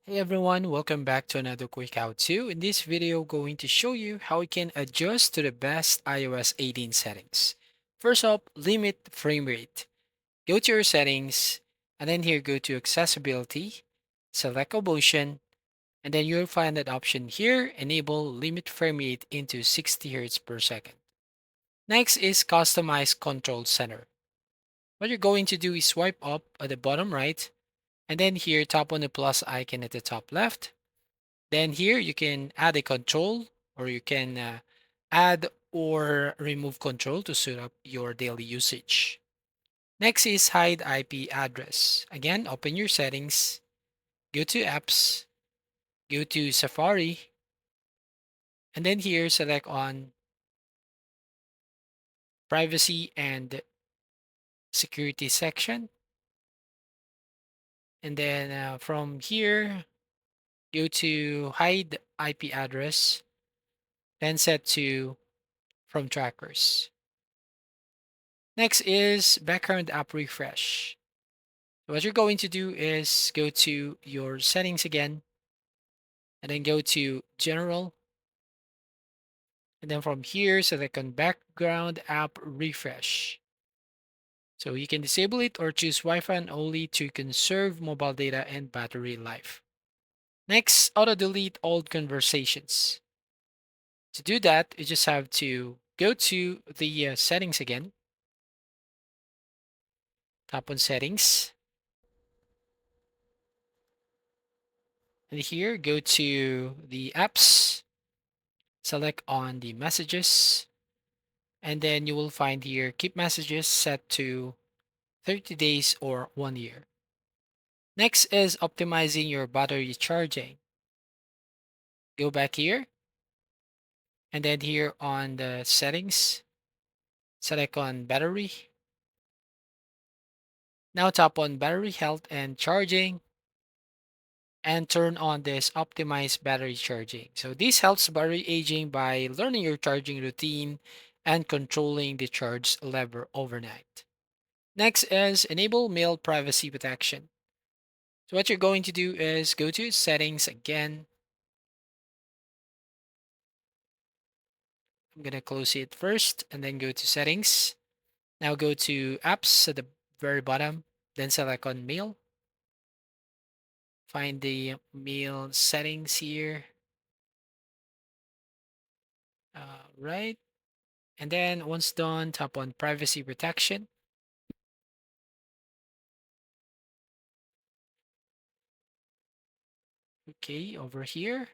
Hey everyone, welcome back to another quick how-to. In this video, going to show you how we can adjust to the best iOS 18 settings. First up, limit frame rate. Go to your settings, and then here go to accessibility, select motion, and then you'll find that option here, enable limit frame rate into 60 Hz per second. Next is customize control center. What you're going to do is swipe up at the bottom right, and then here tap on the plus icon at the top left. Then here you can add a control or you can add or remove control to suit up your daily usage. Next is hide IP address. Again, open your settings, go to apps, go to Safari, and then here select on privacy and security section. And then from here, go to hide IP address, then set to from trackers. Next is background app refresh. What you're going to do is go to your settings again, and then go to general. And then from here, select on background app refresh. So you can disable it or choose Wi-Fi only to conserve mobile data and battery life. Next, auto delete old conversations. To do that, you just have to go to the settings again, tap on settings, and here go to the apps, select on the messages, and then you will find here keep messages set to 30 days or 1 year. Next is optimizing your battery charging. Go back here, and then here on the settings, select on battery. Now tap on battery health and charging and turn on this optimize battery charging. So this helps battery aging by learning your charging routine and controlling the charge level overnight. Next is enable mail privacy protection. So what you're going to do is go to settings again. I'm going to close it first and then go to settings. Now go to apps at the very bottom, then select on mail. Find the mail settings here. Right. And then once done, tap on privacy protection. Okay, over here.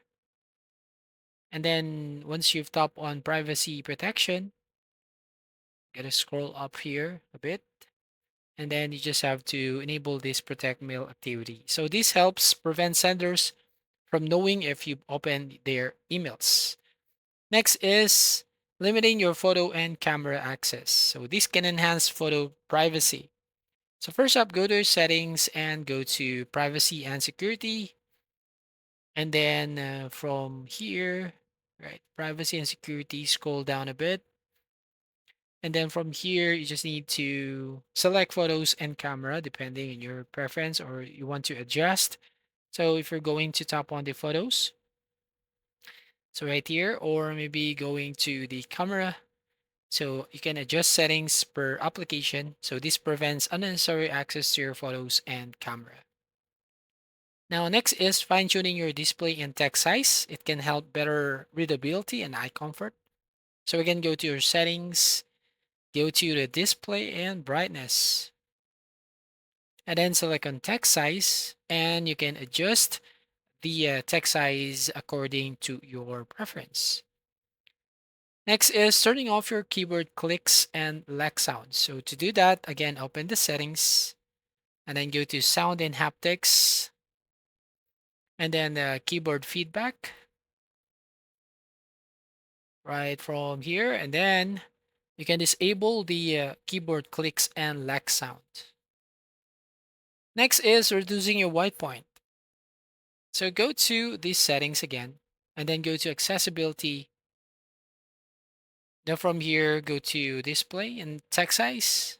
And then once you've tapped on privacy protection, gotta scroll up here a bit. And then you just have to enable this protect mail activity. So this helps prevent senders from knowing if you've opened their emails. Next is limiting your photo and camera access. So this can enhance photo privacy. So first up, go to settings and go to privacy and security. And then from here, right, privacy and security, scroll down a bit. And then from here, you just need to select photos and camera depending on your preference or you want to adjust. So if you're going to tap on the photos, so right here, or maybe going to the camera, so you can adjust settings per application. So this prevents unnecessary access to your photos and camera. Now, next is fine tuning your display and text size. It can help better readability and eye comfort. So we can go to your settings, go to the display and brightness, and then select on text size, and you can adjust the text size according to your preference. Next is turning off your keyboard clicks and lag sounds. So to do that, again, open the settings and then go to sound and haptics and then keyboard feedback right from here. And then you can disable the keyboard clicks and lag sound. Next is reducing your white point. So go to these settings again and then go to accessibility. Then from here, go to display and text size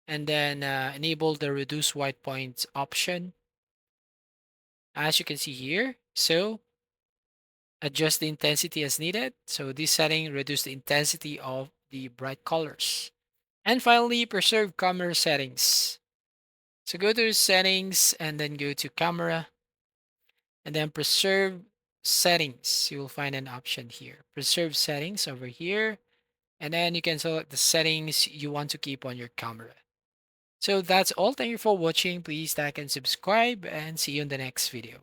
and then enable the reduce white points option. as you can see here. So adjust the intensity as needed. So this setting reduce the intensity of the bright colors. And finally, preserve camera settings. So go to settings and then go to camera and then preserve settings. You will find an option here. Preserve settings over here. And then you can select the settings you want to keep on your camera. So that's all. Thank you for watching. Please like and subscribe and see you in the next video.